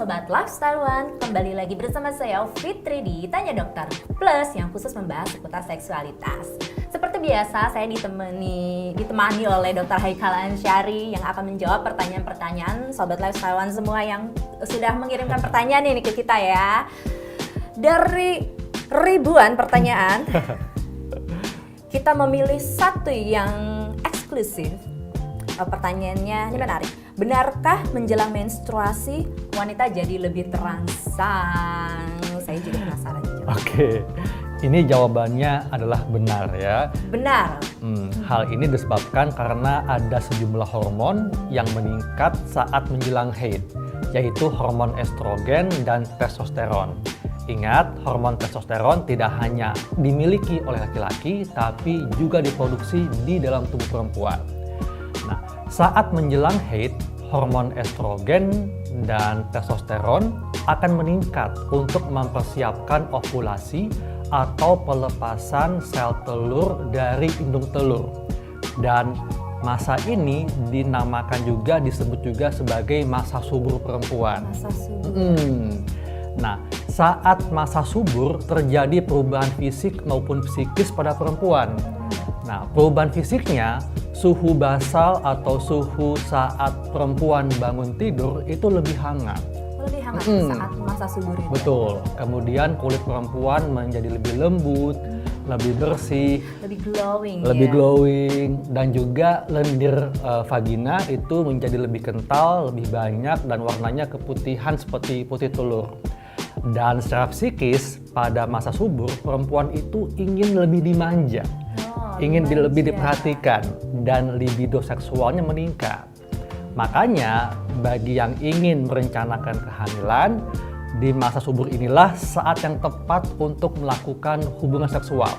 Sobat Lifestyle One, kembali lagi bersama saya Fitri di Tanya Dokter Plus yang khusus membahas seputar seksualitas. Seperti biasa, saya ditemani oleh Dr. Haikal Ansyari yang akan menjawab pertanyaan-pertanyaan Sobat Lifestyle One semua yang sudah mengirimkan pertanyaan ini ke kita ya. Dari ribuan pertanyaan, kita memilih satu yang eksklusif. Pertanyaannya ini menarik. Benarkah menjelang menstruasi wanita jadi lebih terangsang? Saya juga penasaran. Oke, ini jawabannya adalah benar ya. Benar. Hal ini disebabkan karena ada sejumlah hormon yang meningkat saat menjelang haid, yaitu hormon estrogen dan testosteron. Ingat, hormon testosteron tidak hanya dimiliki oleh laki-laki, tapi juga diproduksi di dalam tubuh perempuan. Nah, saat menjelang haid, hormon estrogen dan testosteron akan meningkat untuk mempersiapkan ovulasi atau pelepasan sel telur dari indung telur. Dan masa ini disebut juga sebagai masa subur perempuan. Masa subur. Nah, saat masa subur terjadi perubahan fisik maupun psikis pada perempuan. Nah, perubahan fisiknya, suhu basal atau suhu saat perempuan bangun tidur itu lebih hangat. Lebih hangat saat masa subur itu. Betul. Kemudian kulit perempuan menjadi lebih lembut, lebih bersih, lebih glowing, dan juga lendir vagina itu menjadi lebih kental, lebih banyak, dan warnanya keputihan seperti putih telur. Dan secara psikis, pada masa subur, perempuan itu ingin lebih dimanja, ingin lebih diperhatikan, dan libido seksualnya meningkat. Makanya, bagi yang ingin merencanakan kehamilan, di masa subur inilah saat yang tepat untuk melakukan hubungan seksual.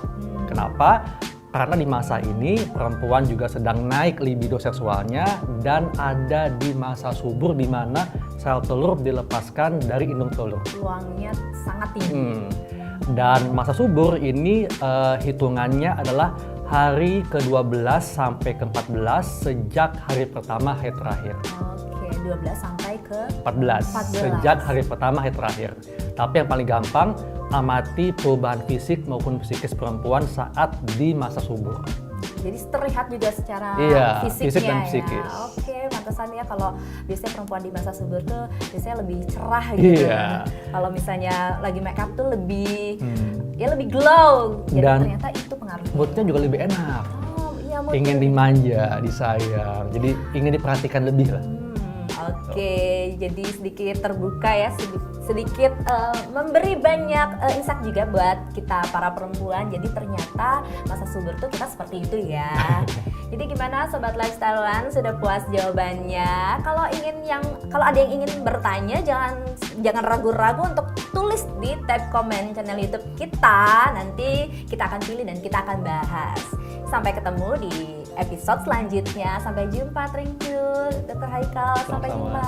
Kenapa? Karena di masa ini perempuan juga sedang naik libido seksualnya dan ada di masa subur di mana sel telur dilepaskan dari indung telur. Peluangnya sangat tinggi. Dan masa subur ini hitungannya adalah hari ke-12 sampai ke-14 sejak hari pertama haid terakhir. Oke, 12 sampai ke 14 sejak hari pertama haid terakhir. Tapi yang paling gampang, amati perubahan fisik maupun psikis perempuan saat di masa subur. Jadi terlihat juga secara fisiknya fisik dan ya. psikis. Oke, pantesan ya kalau biasanya perempuan di masa subur tuh biasanya lebih cerah gitu. Kalau misalnya lagi make up tuh lebih lebih glow. Jadi dan ternyata itu pengaruhnya. Moodnya juga lebih enak. Iya, ingin dimanja, disayang. Jadi ingin diperhatikan lebih lah. Oke, jadi sedikit terbuka ya, sedikit memberi banyak insight juga buat kita para perempuan. Jadi ternyata masa subur tuh kita seperti itu ya. Jadi gimana Sobat Lifestyle One, sudah puas jawabannya? Kalau ada yang ingin bertanya, jangan ragu-ragu untuk tulis di tab komen channel YouTube kita. Nanti kita akan pilih dan kita akan bahas. Sampai ketemu di episode selanjutnya. Sampai jumpa, thank you Dr. Haikal. Sampai jumpa.